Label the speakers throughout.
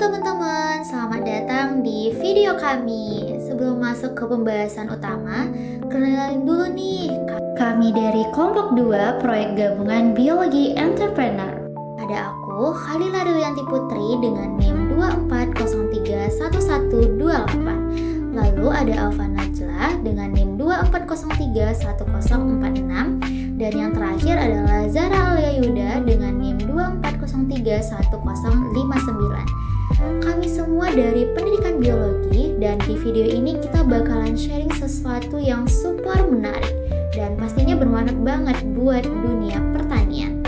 Speaker 1: teman-teman, selamat datang di video kami. Sebelum masuk ke pembahasan utama, kenalin dulu nih, kami dari kelompok 2 proyek gabungan Biologi Entrepreneur. Ada aku, Khalila Dewianti Putri dengan NIM 24031128. Lalu ada Alfa Najla dengan NIM 24031046. Dan yang terakhir adalah Zara Alia Yuda dengan NIM 24031059. Kami semua dari pendidikan biologi, dan di video ini kita bakalan sharing sesuatu yang super menarik dan pastinya bermanfaat banget buat dunia pertanian.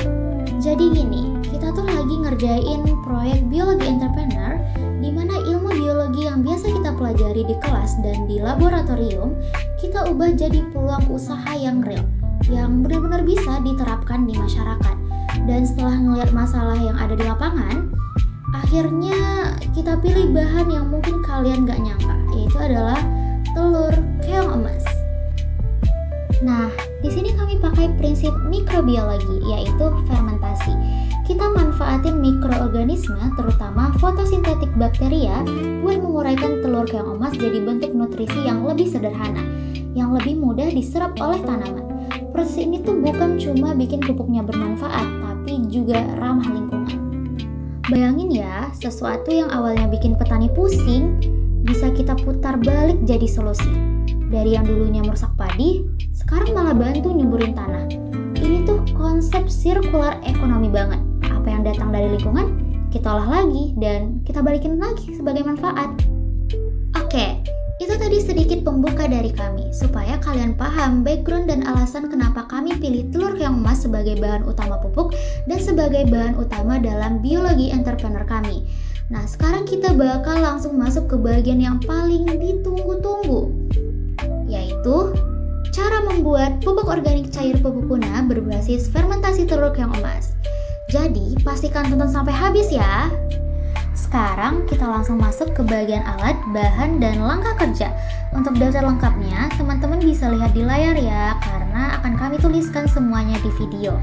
Speaker 1: Jadi gini, kita tuh lagi ngerjain proyek Biologi Entrepreneur, di mana ilmu biologi yang biasa kita pelajari di kelas dan di laboratorium, kita ubah jadi peluang usaha yang real, yang benar-benar bisa diterapkan di masyarakat. Dan setelah ngelihat masalah yang ada di lapangan, akhirnya kita pilih bahan yang mungkin kalian gak nyangka, yaitu adalah telur keong emas. Nah, di sini kami pakai prinsip mikrobiologi, yaitu fermentasi. Kita manfaatin mikroorganisme, terutama fotosintetik bakteria, buat menguraikan telur keong emas jadi bentuk nutrisi yang lebih sederhana, yang lebih mudah diserap oleh tanaman. Proses ini tuh bukan cuma bikin pupuknya bermanfaat, tapi juga ramah lingkungan. Bayangin ya, sesuatu yang awalnya bikin petani pusing, bisa kita putar balik jadi solusi. Dari yang dulunya merusak padi, sekarang malah bantu nyuburin tanah. Ini tuh konsep sirkular ekonomi banget. Apa yang datang dari lingkungan, kita olah lagi dan kita balikin lagi sebagai manfaat. Oke, itu tadi sedikit pembuka dari kami, supaya kalian paham background dan alasan kenapa kami pilih telur keong emas sebagai bahan utama pupuk dan sebagai bahan utama dalam biologi entrepreneur kami. Nah, sekarang kita bakal langsung masuk ke bagian yang paling ditunggu-tunggu, yaitu cara membuat pupuk organik cair pupuk guna berbasis fermentasi telur keong emas. Jadi, pastikan tonton sampai habis ya. Sekarang kita langsung masuk ke bagian alat, bahan, dan langkah kerja. Untuk daftar lengkapnya, teman-teman bisa lihat di layar ya, karena akan kami tuliskan semuanya di video.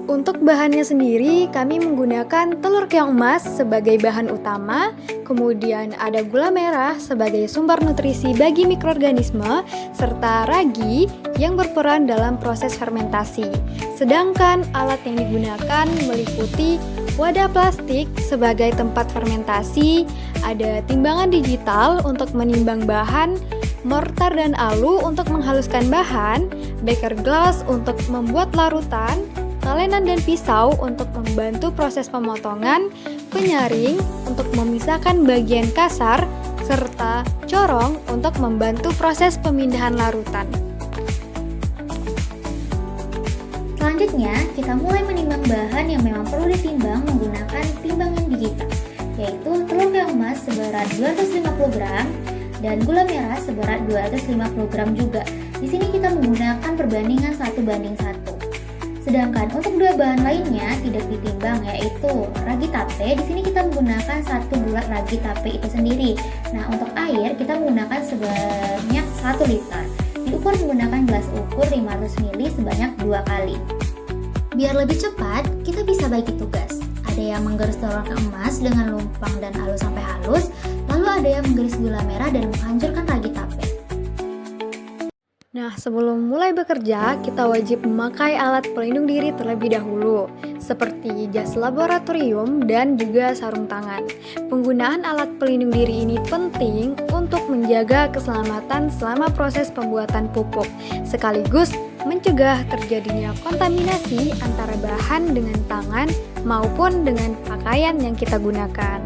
Speaker 2: Untuk bahannya sendiri, kami menggunakan telur keong emas sebagai bahan utama, kemudian ada gula merah sebagai sumber nutrisi bagi mikroorganisme, serta ragi yang berperan dalam proses fermentasi. Sedangkan alat yang digunakan meliputi wadah plastik sebagai tempat fermentasi, ada timbangan digital untuk menimbang bahan, mortar dan alu untuk menghaluskan bahan, beker glass untuk membuat larutan, talenan dan pisau untuk membantu proses pemotongan, penyaring untuk memisahkan bagian kasar, serta corong untuk membantu proses pemindahan larutan.
Speaker 1: Selanjutnya, kita mulai menimbang bahan yang memang perlu ditimbang menggunakan timbangan digital, yaitu telur keong emas seberat 250 gram dan gula merah seberat 250 gram juga. Di sini kita menggunakan perbandingan 1:1. Sedangkan untuk dua bahan lainnya tidak ditimbang, yaitu ragi tape. Di sini kita menggunakan 1 bulat ragi tape itu sendiri. Nah, untuk air kita menggunakan sebanyak 1 liter. Diukur menggunakan gelas ukur 500 ml sebanyak 2 kali. Biar lebih cepat, kita bisa bagi tugas. Ada yang menggerus telur keong emas dengan lumpang dan halus sampai halus, lalu ada yang menggerus gula merah dan menghancurkan ragi tape.
Speaker 2: Nah, sebelum mulai bekerja, kita wajib memakai alat pelindung diri terlebih dahulu, seperti jas laboratorium dan juga sarung tangan. Penggunaan alat pelindung diri ini penting untuk menjaga keselamatan selama proses pembuatan pupuk, sekaligus mencegah terjadinya kontaminasi antara bahan dengan tangan maupun dengan pakaian yang kita gunakan.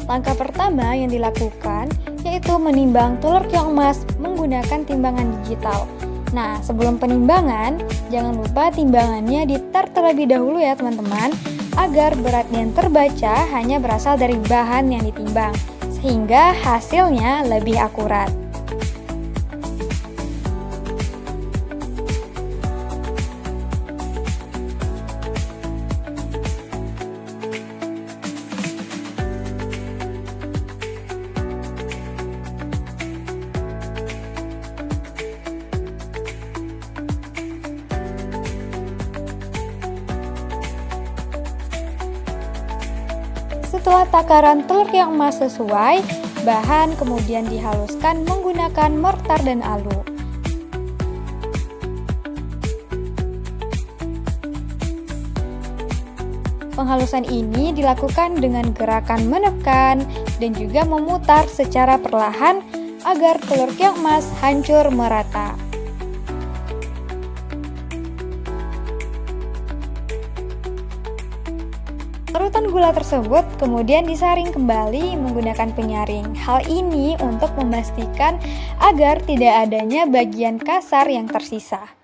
Speaker 2: Langkah pertama yang dilakukan yaitu menimbang telur keong emas menggunakan timbangan digital. Nah, sebelum penimbangan, jangan lupa timbangannya di-tar terlebih dahulu ya teman-teman, agar berat yang terbaca hanya berasal dari bahan yang ditimbang, sehingga hasilnya lebih akurat. Setelah takaran telur yang emas sesuai, bahan kemudian dihaluskan menggunakan mortar dan alu. Penghalusan ini dilakukan dengan gerakan menekan dan juga memutar secara perlahan agar telur keong emas hancur merata. Larutan gula tersebut kemudian disaring kembali menggunakan penyaring. Hal ini untuk memastikan agar tidak adanya bagian kasar yang tersisa.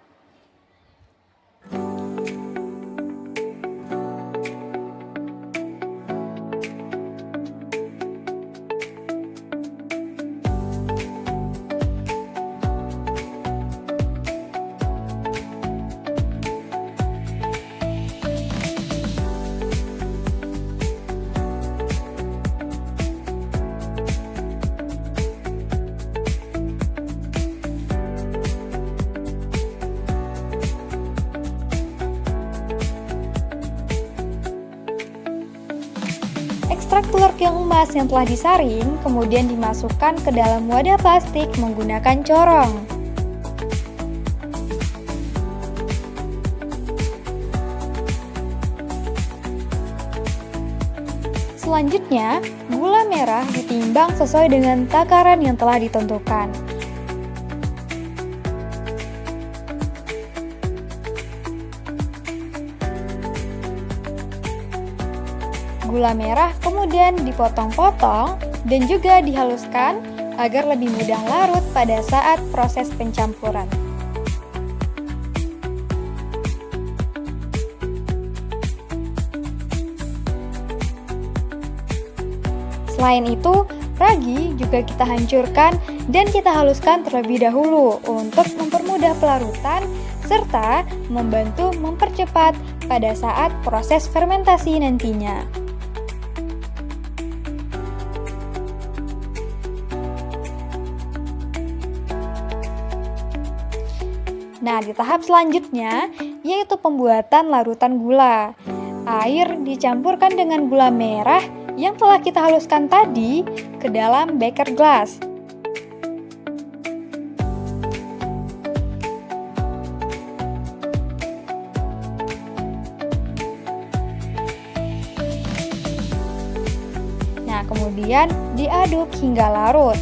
Speaker 2: Ekstrak telur keong emas yang telah disaring kemudian dimasukkan ke dalam wadah plastik menggunakan corong. Selanjutnya, gula merah ditimbang sesuai dengan takaran yang telah ditentukan. Gula merah kemudian dipotong-potong dan juga dihaluskan agar lebih mudah larut pada saat proses pencampuran. Selain itu, ragi juga kita hancurkan dan kita haluskan terlebih dahulu untuk mempermudah pelarutan serta membantu mempercepat pada saat proses fermentasi nantinya. Nah, di tahap selanjutnya yaitu pembuatan larutan gula. Air dicampurkan dengan gula merah yang telah kita haluskan tadi ke dalam beker gelas. Nah, kemudian diaduk hingga larut.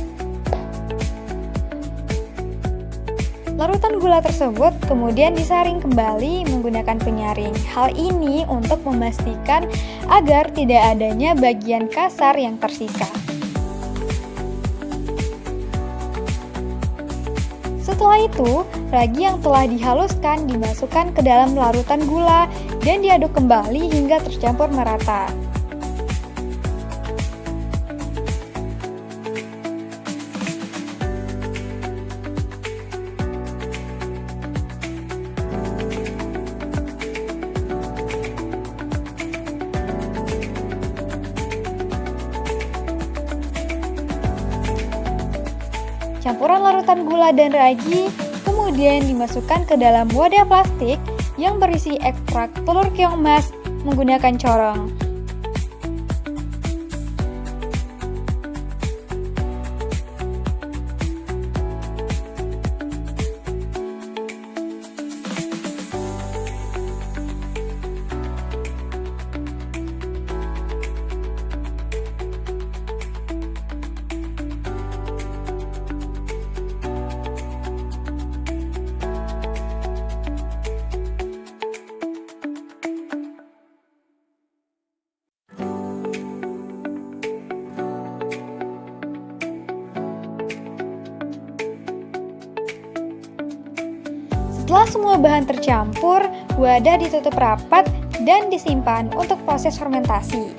Speaker 2: Larutan gula tersebut kemudian disaring kembali menggunakan penyaring. Hal ini untuk memastikan agar tidak adanya bagian kasar yang tersisa. Setelah itu, ragi yang telah dihaluskan dimasukkan ke dalam larutan gula dan diaduk kembali hingga tercampur merata. Campuran larutan gula dan ragi kemudian dimasukkan ke dalam wadah plastik yang berisi ekstrak telur keong emas menggunakan corong. Setelah semua bahan tercampur, wadah ditutup rapat dan disimpan untuk proses fermentasi.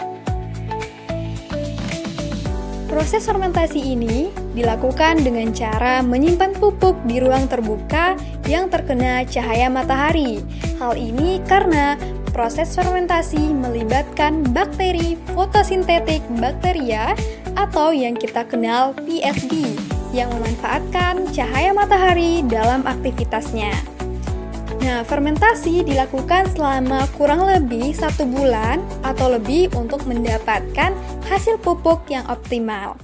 Speaker 2: Proses fermentasi ini dilakukan dengan cara menyimpan pupuk di ruang terbuka yang terkena cahaya matahari. Hal ini karena proses fermentasi melibatkan bakteri fotosintetik bakteria atau yang kita kenal PFB yang memanfaatkan cahaya matahari dalam aktivitasnya. Nah, fermentasi dilakukan selama kurang lebih 1 bulan atau lebih untuk mendapatkan hasil pupuk yang optimal.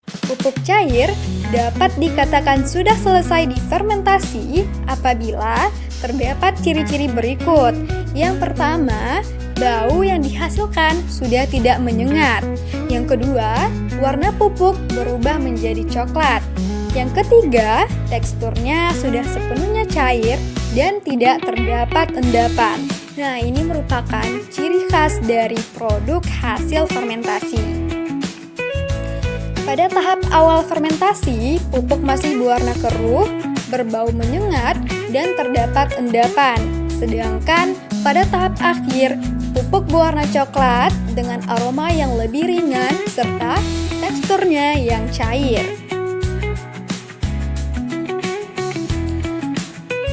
Speaker 2: Pupuk cair dapat dikatakan sudah selesai difermentasi apabila terdapat ciri-ciri berikut. Yang pertama, bau yang dihasilkan sudah tidak menyengat. Yang kedua, warna pupuk berubah menjadi coklat. Yang ketiga, teksturnya sudah sepenuhnya cair dan tidak terdapat endapan. Nah, ini merupakan ciri khas dari produk hasil fermentasi. Pada tahap awal fermentasi, pupuk masih berwarna keruh, berbau menyengat, dan terdapat endapan. Sedangkan pada tahap akhir, pupuk berwarna coklat dengan aroma yang lebih ringan serta teksturnya yang cair.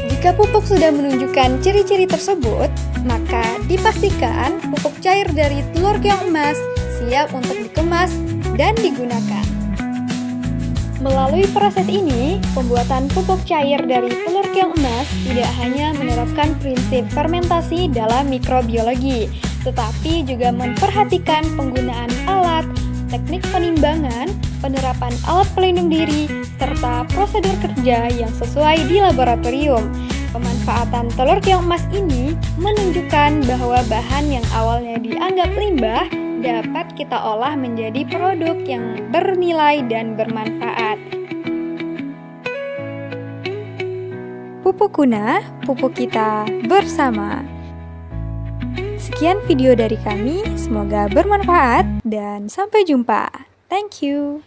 Speaker 2: Jika pupuk sudah menunjukkan ciri-ciri tersebut, maka dipastikan pupuk cair dari telur keong emas siap untuk dikemas dan digunakan. Melalui proses ini, pembuatan pupuk cair dari telur keong emas tidak hanya menerapkan prinsip fermentasi dalam mikrobiologi, tetapi juga memperhatikan penggunaan alat, teknik penimbangan, penerapan alat pelindung diri, serta prosedur kerja yang sesuai di laboratorium. Pemanfaatan telur keong emas ini menunjukkan bahwa bahan yang awalnya dianggap limbah dapat kita olah menjadi produk yang bernilai dan bermanfaat. Pupuk Kuna, pupuk kita bersama. Sekian video dari kami, semoga bermanfaat dan sampai jumpa. Thank you.